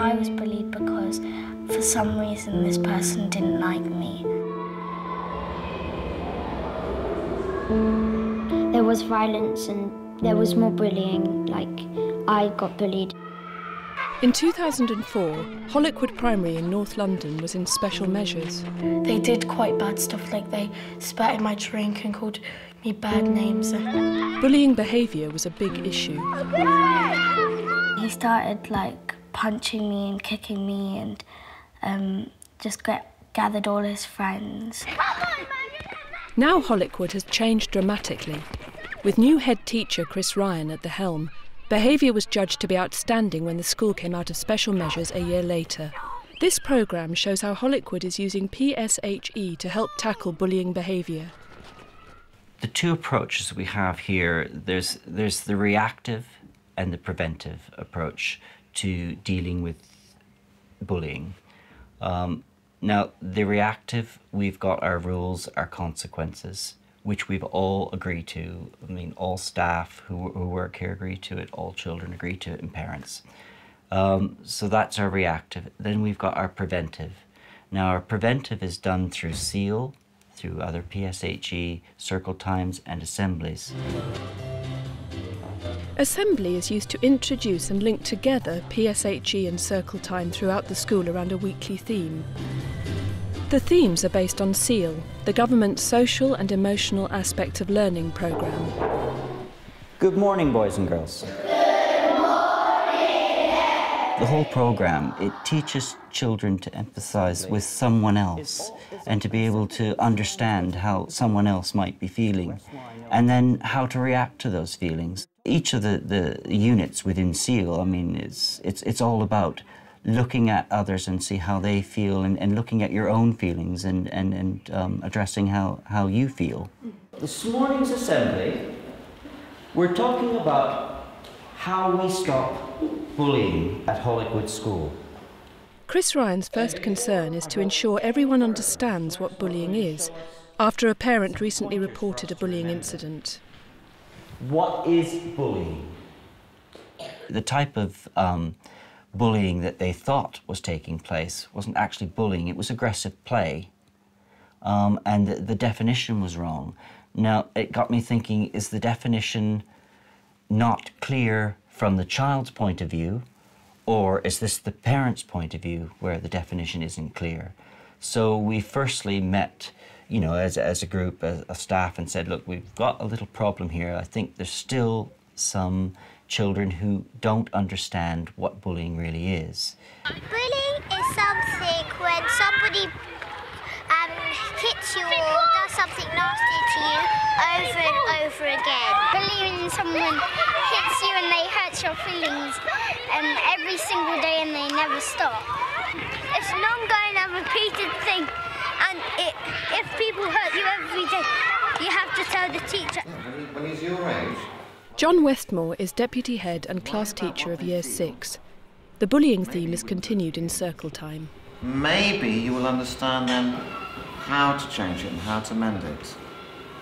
I was bullied because for some reason this person didn't like me. There was violence and there was more bullying, like I got bullied. In 2004, Hollickwood Primary in North London was in special measures. They did quite bad stuff, like they spat in my drink and called me bad names. Bullying behaviour was a big issue. He started like punching me and kicking me and just gathered all his friends. Now Hollickwood has changed dramatically. With new head teacher Chris Ryan at the helm, behaviour was judged to be outstanding when the school came out of special measures a year later. This programme shows how Hollickwood is using PSHE to help tackle bullying behaviour. The two approaches we have here, there's the reactive and the preventive approach to dealing with bullying. Now, the reactive, we've got our rules, our consequences, which we've all agreed to. I mean, all staff who work here agree to it, all children agree to it, and parents. So that's our reactive. Then we've got our preventive. Now, our preventive is done through SEAL, through other PSHE, circle times, and assemblies. Assembly is used to introduce and link together PSHE and circle time throughout the school around a weekly theme. The themes are based on SEAL, the government's social and emotional aspect of learning programme. Good morning, boys and girls. Good morning. The whole programme, it teaches children to empathise with someone else and to be able to understand how someone else might be feeling and then how to react to those feelings. Each of the units within SEAL, I mean, it's all about looking at others and see how they feel and looking at your own feelings and addressing how you feel. This morning's assembly, we're talking about how we stop bullying at Hollickwood School. Chris Ryan's first concern is to ensure everyone understands what bullying is, after a parent recently reported a bullying incident. What is bullying? The type of bullying that they thought was taking place wasn't actually bullying, it was aggressive play. And the definition was wrong. Now, it got me thinking, is the definition not clear from the child's point of view, or is this the parent's point of view where the definition isn't clear? So we firstly met, you know, as a group, a staff, and said, look, we've got a little problem here. I think there's still some children who don't understand what bullying really is. Bullying is something when somebody hits you or does something nasty to you over and over again. Bullying is someone hits you and they hurt your feelings every single day and they never stop. It's an ongoing and repeated thing, and if people hurt you every day, you have to tell the teacher. When he's your age. John Westmore is Deputy Head and Class Teacher of Year 6. The bullying theme is continued in circle time. Maybe you will understand then how to change it and how to mend it.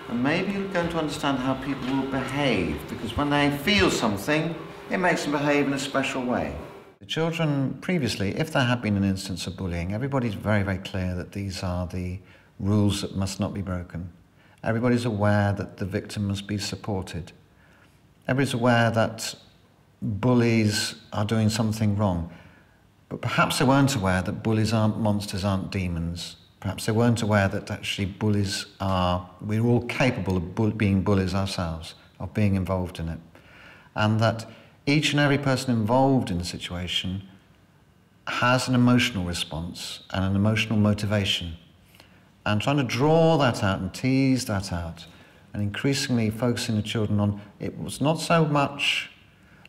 And maybe you're going to understand how people will behave, because when they feel something, it makes them behave in a special way. The children previously, if there had been an instance of bullying, everybody's very, very clear that these are the rules that must not be broken. Everybody's aware that the victim must be supported. Everybody's aware that bullies are doing something wrong. But perhaps they weren't aware that bullies aren't monsters, aren't demons. Perhaps they weren't aware that actually bullies are, we're all capable of being bullies ourselves, of being involved in it. And that each and every person involved in the situation has an emotional response and an emotional motivation. And trying to draw that out and tease that out, and increasingly focusing the children on, it was not so much,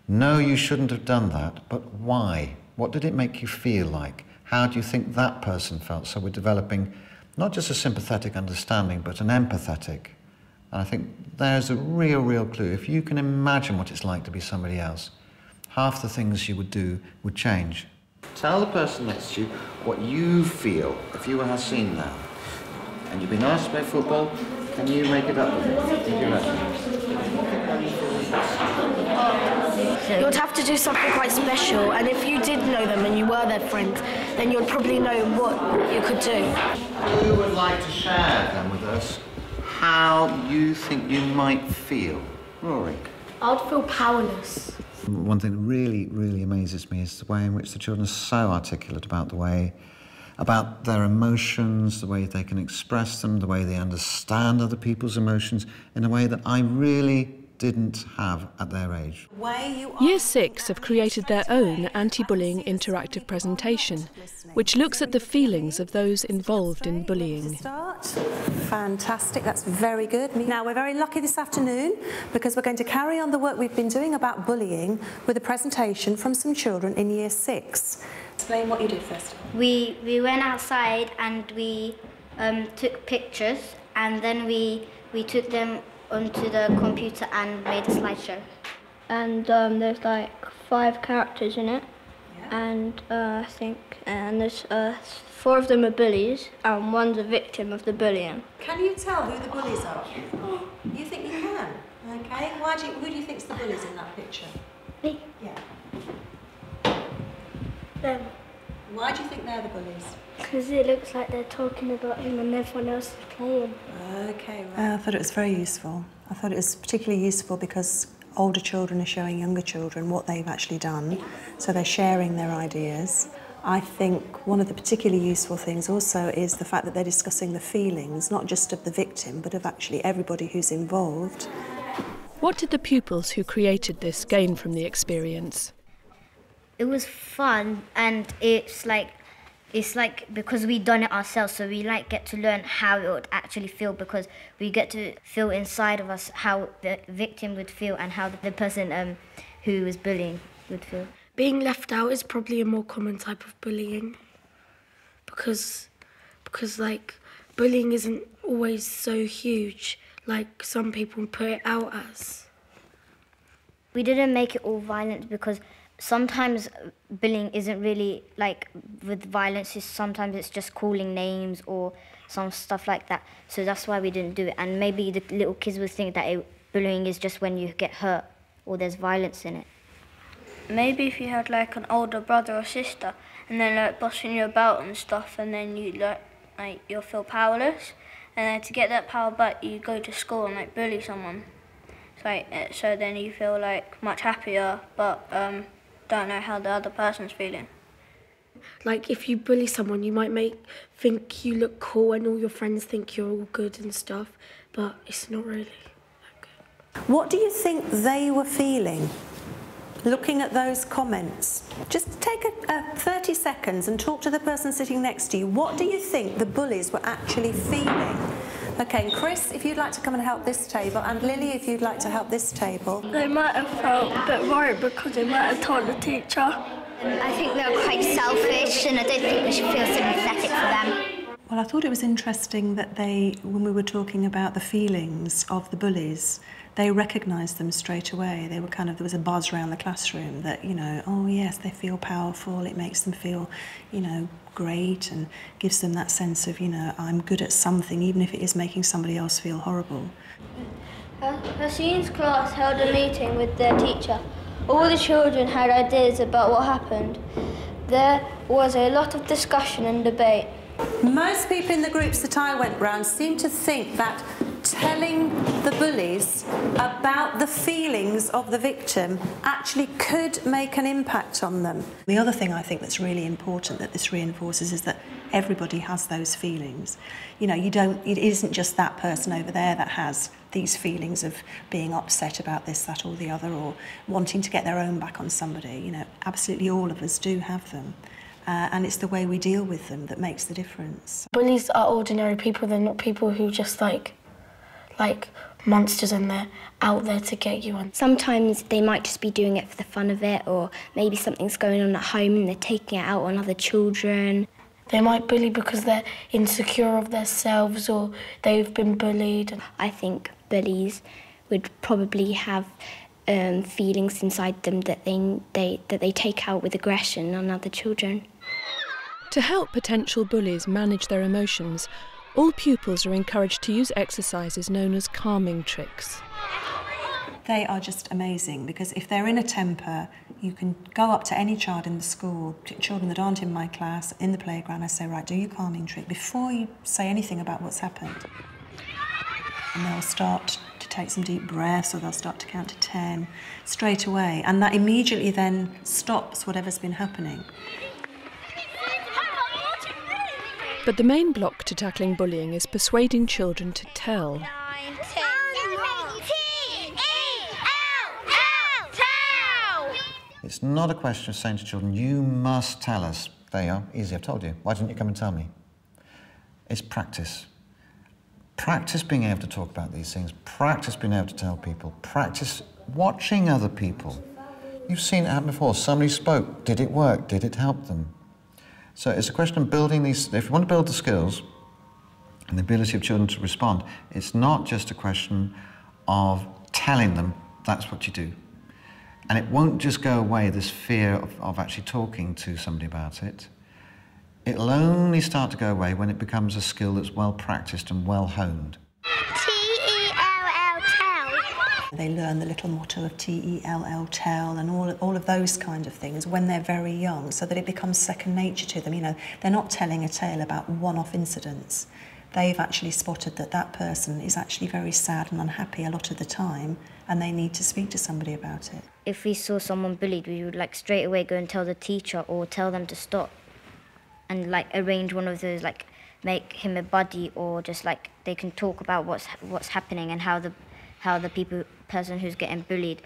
no, you shouldn't have done that, but why? What did it make you feel like? How do you think that person felt? So we're developing not just a sympathetic understanding, but an empathetic. And I think there's a real clue. If you can imagine what it's like to be somebody else, half the things you would do would change. Tell the person next to you what you feel if you were seen now. And you've been asked to play football, can you make it up with it? What do you reckon? You would have to do something quite special, and if you did know them and you were their friend, then you'd probably know what you could do. Who would like to share then with us how you think you might feel? Rory? I would feel powerless. One thing that really, really amazes me is the way in which the children are so articulate about about their emotions, the way they can express them, the way they understand other people's emotions in a way that I really didn't have at their age. Year 6 have created their own anti-bullying interactive presentation, which looks at the feelings of those involved in bullying. Fantastic, that's very good. Now we're very lucky this afternoon because we're going to carry on the work we've been doing about bullying with a presentation from some children in Year 6. Explain what you did first. We went outside and we took pictures, and then we took them onto the computer and made a slideshow. And there's like 5 characters in it, and I think there's 4 of them are bullies and 1's a victim of the bullying. Can you tell who the bullies are? You think you can? Okay. Who do you think's the bullies in that picture? Me? Yeah. Them. Why do you think they're the bullies? Because it looks like they're talking about him and everyone else is playing. Okay, right. I thought it was very useful. I thought it was particularly useful because older children are showing younger children what they've actually done, so they're sharing their ideas. I think one of the particularly useful things also is the fact that they're discussing the feelings, not just of the victim, but of actually everybody who's involved. What did the pupils who created this gain from the experience? It was fun, and it's like because we done it ourselves, so we get to learn how it would actually feel, because we get to feel inside of us how the victim would feel and how the person who was bullying would feel. Being left out is probably a more common type of bullying, because like bullying isn't always so huge like some people put it out as. We didn't make it all violent because sometimes bullying isn't really like with violence. Sometimes it's just calling names or some stuff like that. So that's why we didn't do it. And maybe the little kids would think that bullying is just when you get hurt or there's violence in it. Maybe if you had like an older brother or sister and then like bossing you about and stuff, and then you like you'll feel powerless, and then to get that power back you go to school and like bully someone. So then you feel like much happier, but don't know how the other person's feeling. Like if you bully someone, you might think you look cool and all your friends think you're all good and stuff, but it's not really that good. What do you think they were feeling? Looking at those comments, just take 30 seconds and talk to the person sitting next to you. What do you think the bullies were actually feeling? Okay, Chris, if you'd like to come and help this table, and Lily, if you'd like to help this table. They might have felt a bit worried because they might have told the teacher. I think they were quite selfish, and I don't think we should feel sympathetic for them. Well, I thought it was interesting that when we were talking about the feelings of the bullies, they recognised them straight away. They were there was a buzz around the classroom that, oh yes, they feel powerful, it makes them feel, great, and gives them that sense of, I'm good at something, even if it is making somebody else feel horrible. Hasin's class held a meeting with their teacher. All the children had ideas about what happened. There was a lot of discussion and debate. Most people in the groups that I went round seemed to think that telling the bullies about the feelings of the victim actually could make an impact on them. The other thing I think that's really important that this reinforces is that everybody has those feelings. It isn't just that person over there that has these feelings of being upset about this, that or the other, or wanting to get their own back on somebody. Absolutely all of us do have them. And it's the way we deal with them that makes the difference. Bullies are ordinary people. They're not people who just like monsters, and they're out there to get you. And sometimes they might just be doing it for the fun of it, or maybe something's going on at home and they're taking it out on other children. They might bully because they're insecure of themselves or they've been bullied. I think bullies would probably have feelings inside them that they take out with aggression on other children. To help potential bullies manage their emotions, all pupils are encouraged to use exercises known as calming tricks. They are just amazing, because if they're in a temper, you can go up to any child in the school, children that aren't in my class, in the playground, I say, right, do your calming trick before you say anything about what's happened. And they'll start to take some deep breaths, or they'll start to count to 10 straight away. And that immediately then stops whatever's been happening. But the main block to tackling bullying is persuading children to tell. It's not a question of saying to children, you must tell us. There you are, easy, I've told you. Why didn't you come and tell me? It's practice. Practice being able to talk about these things, practice being able to tell people, practice watching other people. You've seen it happen before. Somebody spoke. Did it work? Did it help them? So it's a question of building these. If you want to build the skills and the ability of children to respond, it's not just a question of telling them that's what you do. And it won't just go away, this fear of actually talking to somebody about it. It'll only start to go away when it becomes a skill that's well practiced and well honed. T-E-L-L, tell. They learn the little motto of T-E-L-L, tell, and all of those kind of things when they're very young, so that it becomes second nature to them. You know, they're not telling a tale about one-off incidents. They've actually spotted that that person is actually very sad and unhappy a lot of the time, and they need to speak to somebody about it. If we saw someone bullied, we would straight away go and tell the teacher or tell them to stop, and arrange one of those, make him a buddy, or just they can talk about what's happening and how the person who's getting bullied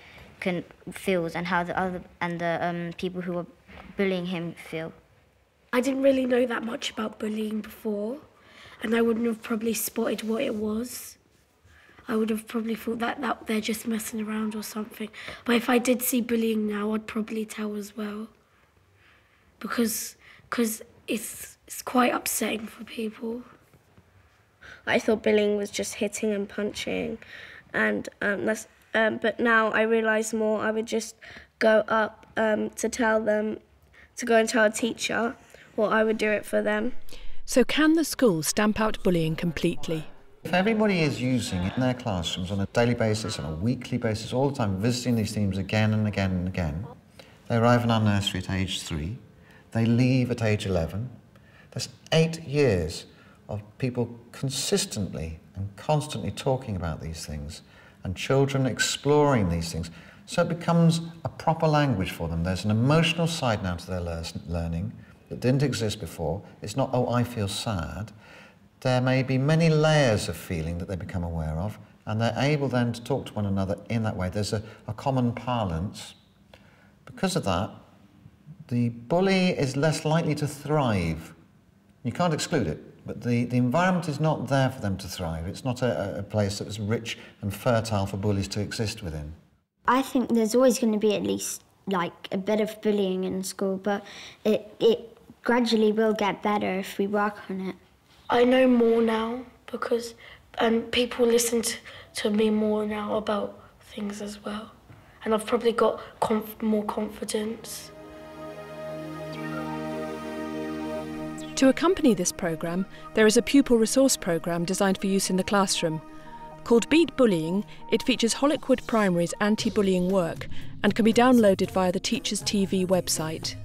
feels, and how the people who are bullying him feel. I didn't really know that much about bullying before, and I wouldn't have probably spotted what it was. I would have probably thought that they're just messing around or something. But if I did see bullying now, I'd probably tell as well, because it's quite upsetting for people. I thought bullying was just hitting and punching, and but now I realise more. I would just go up to tell them, to go and tell a teacher, or I would do it for them. So can the school stamp out bullying completely? If everybody is using it in their classrooms on a daily basis, on a weekly basis, all the time, visiting these themes again and again and again, they arrive in our nursery at age 3, they leave at age 11. That's 8 years of people consistently and constantly talking about these things, and children exploring these things. So it becomes a proper language for them. There's an emotional side now to their learning that didn't exist before. It's not, oh, I feel sad. There may be many layers of feeling that they become aware of, and they're able then to talk to one another in that way. There's a common parlance. Because of that, the bully is less likely to thrive. You can't exclude it, but the environment is not there for them to thrive. It's not a place that is rich and fertile for bullies to exist within. I think there's always going to be at least a bit of bullying in school, but it gradually will get better if we work on it. I know more now because people listen to me more now about things as well, and I've probably got more confidence. To accompany this programme, there is a pupil resource programme designed for use in the classroom. Called Beat Bullying, it features Hollickwood Primary's anti-bullying work and can be downloaded via the Teachers TV website.